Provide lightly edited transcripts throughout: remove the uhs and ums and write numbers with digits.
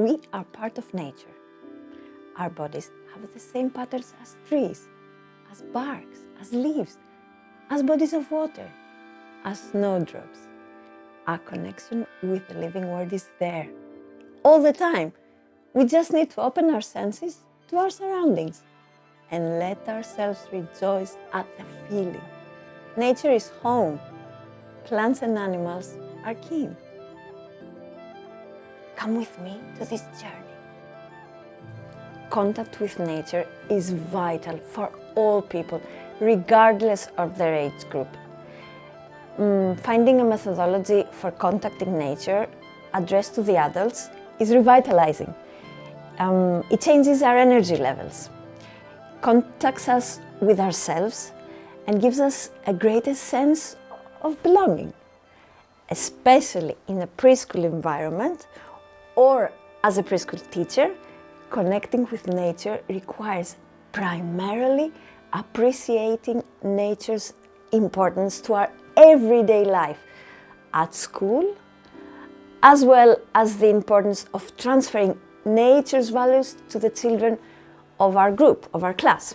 We are part of nature. Our bodies have the same patterns as trees, as barks, as leaves, as bodies of water, as snowdrops. Our connection with the living world is there, all the time. We just need to open our senses to our surroundings and let ourselves rejoice at the feeling. Nature is home. Plants and animals are kin. Come with me to this journey. Contact with nature is vital for all people, regardless of their age group. Finding a methodology for contacting nature addressed to the adults is revitalizing. It changes our energy levels, contacts us with ourselves, and gives us a greater sense of belonging, especially in a preschool environment or as a preschool teacher. Connecting with nature requires primarily appreciating nature's importance to our everyday life at school, as well as the importance of transferring nature's values to the children of our group, of our class.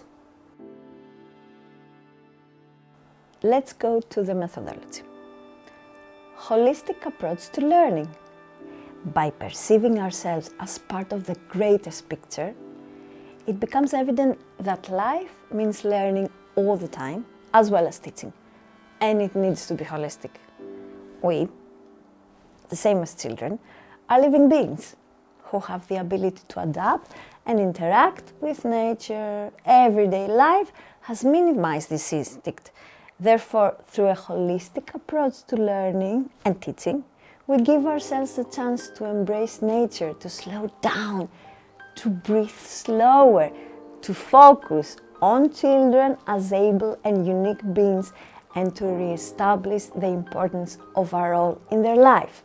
Let's go to the methodology. Holistic approach to learning. By perceiving ourselves as part of the greatest picture, it becomes evident that life means learning all the time, as well as teaching, and it needs to be holistic. We, the same as children, are living beings who have the ability to adapt and interact with nature. Everyday life has minimized this instinct. Therefore, through a holistic approach to learning and teaching, we give ourselves the chance to embrace nature, to slow down, to breathe slower, to focus on children as able and unique beings, and to re-establish the importance of our role in their life.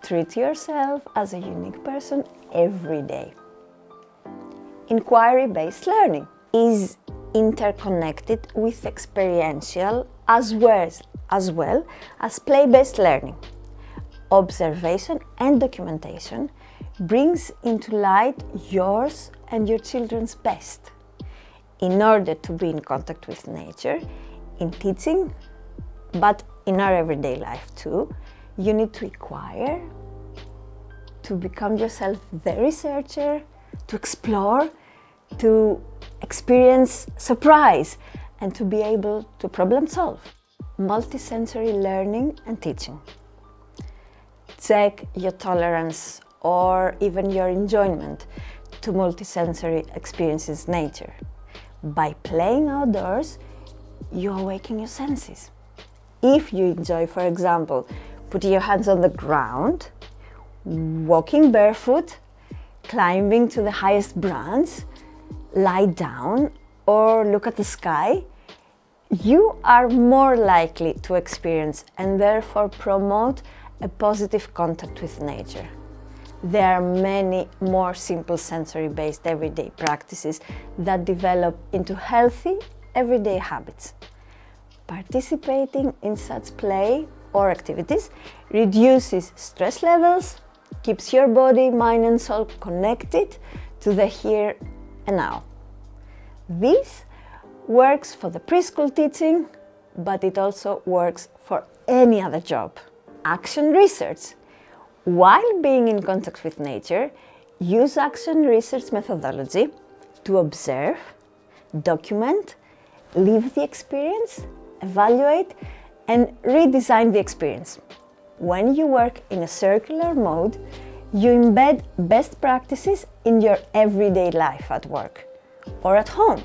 Treat yourself as a unique person every day. Inquiry-based learning is interconnected with experiential as well as play-based learning. Observation and documentation brings into light yours and your children's best. In order to be in contact with nature, in teaching, but in our everyday life too, you need to inquire, to become yourself the researcher, to explore, to experience surprise, and to be able to problem solve. Multisensory learning and teaching. Check your tolerance or even your enjoyment to multisensory experiences in nature. By playing outdoors, you awaken your senses. If you enjoy, for example, putting your hands on the ground, walking barefoot, climbing to the highest branch, lie down or look at the sky, you are more likely to experience and therefore promote a positive contact with nature. There are many more simple sensory-based everyday practices that develop into healthy everyday habits. Participating in such play or activities reduces stress levels, keeps your body, mind and soul connected to the here and now. This works for the preschool teaching, but it also works for any other job. Action research. While being in contact with nature, use action research methodology to observe, document, live the experience, evaluate, and redesign the experience. When you work in a circular mode, you embed best practices in your everyday life at work or at home.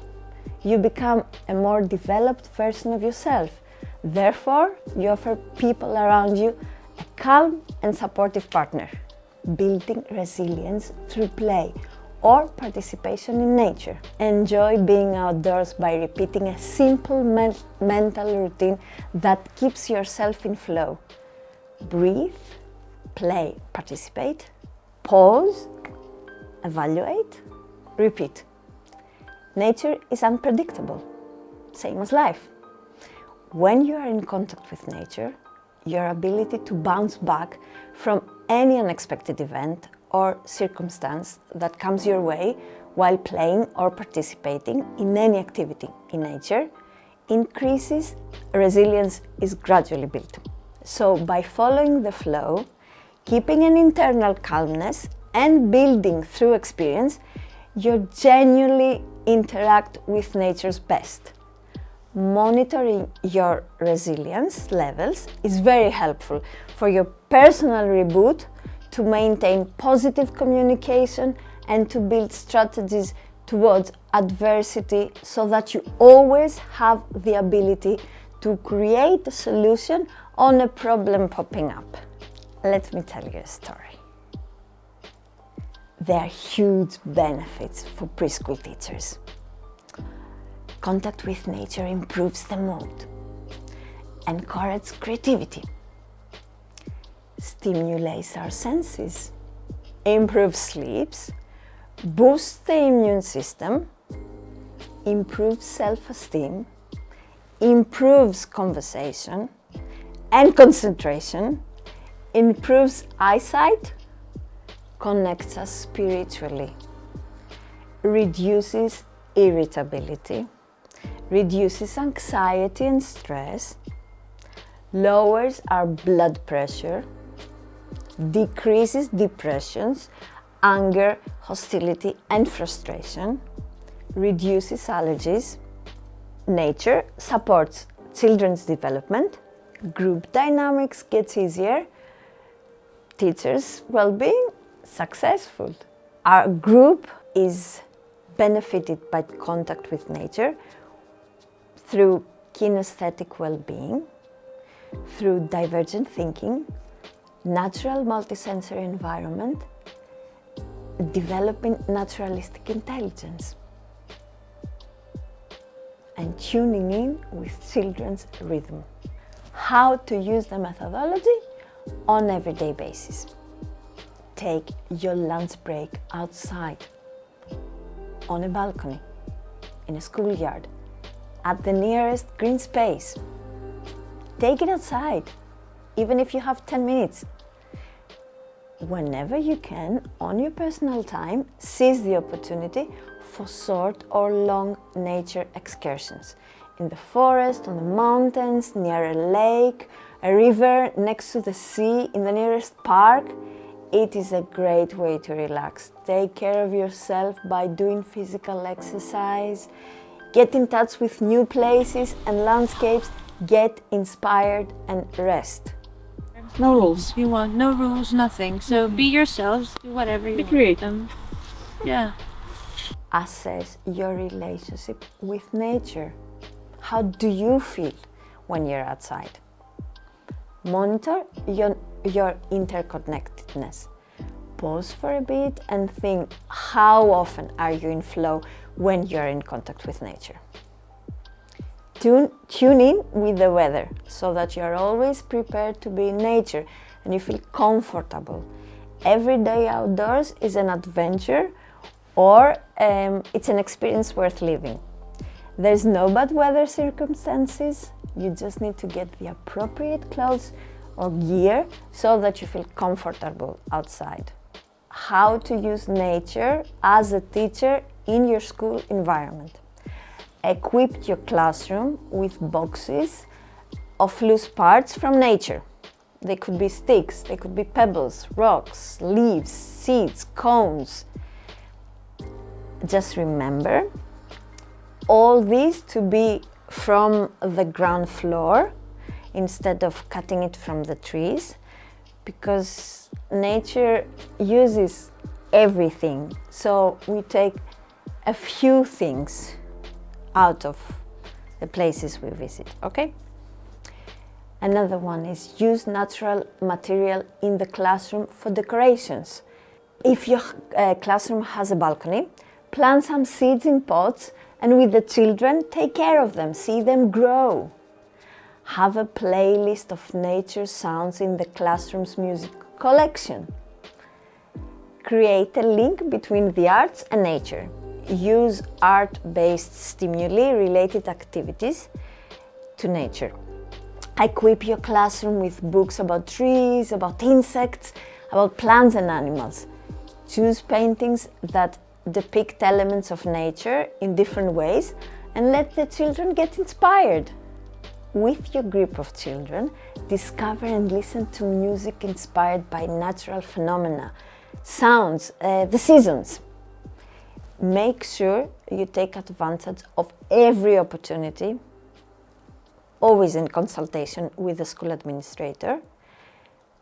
You become a more developed version of yourself. Therefore, you offer people around you a calm and supportive partner, building resilience through play or participation in nature. Enjoy being outdoors by repeating a simple mental routine that keeps yourself in flow. Breathe, play, participate, pause, evaluate, repeat. Nature is unpredictable, same as life. When you are in contact with nature, your ability to bounce back from any unexpected event or circumstance that comes your way while playing or participating in any activity in nature increases, resilience is gradually built. So by following the flow, keeping an internal calmness and building through experience, you genuinely interact with nature's best. Monitoring your resilience levels is very helpful for your personal reboot, to maintain positive communication and to build strategies towards adversity so that you always have the ability to create a solution on a problem popping up. Let me tell you a story. There are huge benefits for preschool teachers. Contact with nature improves the mood, encourages creativity, stimulates our senses, improves sleeps, boosts the immune system, improves self-esteem, improves conversation and concentration, improves eyesight, connects us spiritually, reduces irritability, reduces anxiety and stress, lowers our blood pressure, decreases depressions, anger, hostility and frustration, reduces allergies. Nature supports children's development, group dynamics gets easier, teachers' well-being successful. Our group is benefited by contact with nature through kinesthetic well-being, through divergent thinking, natural multisensory environment, developing naturalistic intelligence, and tuning in with children's rhythm. How to use the methodology on an everyday basis. Take your lunch break outside, on a balcony, in a schoolyard, at the nearest green space. Take it outside, even if you have 10 minutes. Whenever you can, on your personal time, seize the opportunity for short or long nature excursions. In the forest, on the mountains, near a lake, a river, next to the sea, in the nearest park. It is a great way to relax. Take care of yourself by doing physical exercise. Get in touch with new places and landscapes. Get inspired and rest. No rules. You want no rules, nothing. So be yourselves, do whatever you create them. Yeah. Assess your relationship with nature. How do you feel when you're outside? Monitor your interconnectedness. Pause for a bit and think, how often are you in flow when you're in contact with nature? Tune in with the weather so that you're always prepared to be in nature and you feel comfortable. Every day outdoors is an adventure, or it's an experience worth living. There's no bad weather circumstances. You just need to get the appropriate clothes or gear so that you feel comfortable outside. How to use nature as a teacher in your school environment. Equip your classroom with boxes of loose parts from nature. They could be sticks, they could be pebbles, rocks, leaves, seeds, cones. Just remember, all these to be from the ground floor instead of cutting it from the trees, because nature uses everything. So we take a few things out of the places we visit, okay? Another one is use natural material in the classroom for decorations. If your classroom has a balcony, plant some seeds in pots and with the children, take care of them, see them grow. Have a playlist of nature sounds in the classroom's music collection. Create a link between the arts and nature. Use art-based stimuli-related activities to nature. Equip your classroom with books about trees, about insects, about plants and animals. Choose paintings that depict elements of nature in different ways and let the children get inspired. With your group of children, discover and listen to music inspired by natural phenomena, sounds, the seasons. Make sure you take advantage of every opportunity, always in consultation with the school administrator,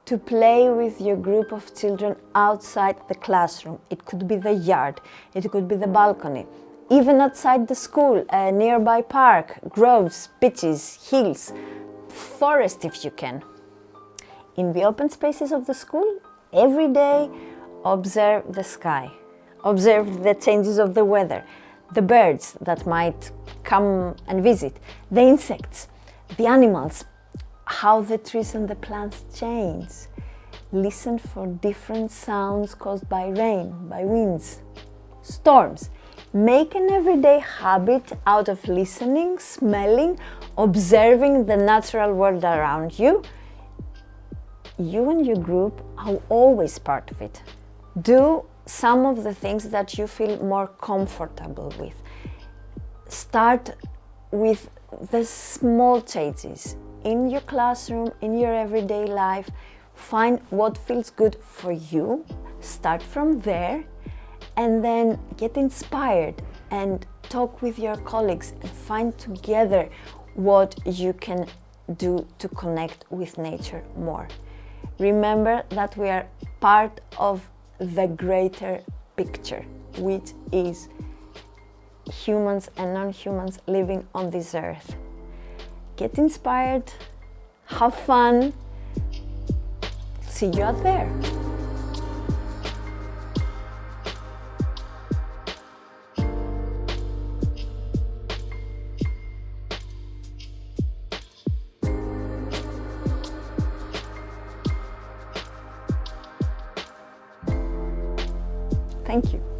to play with your group of children outside the classroom. It could be the yard, it could be the balcony, even outside the school, a nearby park, groves, beaches, hills, forest if you can. In the open spaces of the school, every day, observe the sky, observe the changes of the weather, the birds that might come and visit, the insects, the animals, how the trees and the plants change. Listen for different sounds caused by rain, by winds, storms. Make an everyday habit out of listening, smelling, observing the natural world around you. You and your group are always part of it. Do some of the things that you feel more comfortable with. Start with the small changes in your classroom, in your everyday life. Find what feels good for you. Start from there and then get inspired and talk with your colleagues and find together what you can do to connect with nature more. Remember that we are part of the greater picture, which is humans and non-humans living on this earth. Get inspired, have fun, see you out there. Thank you.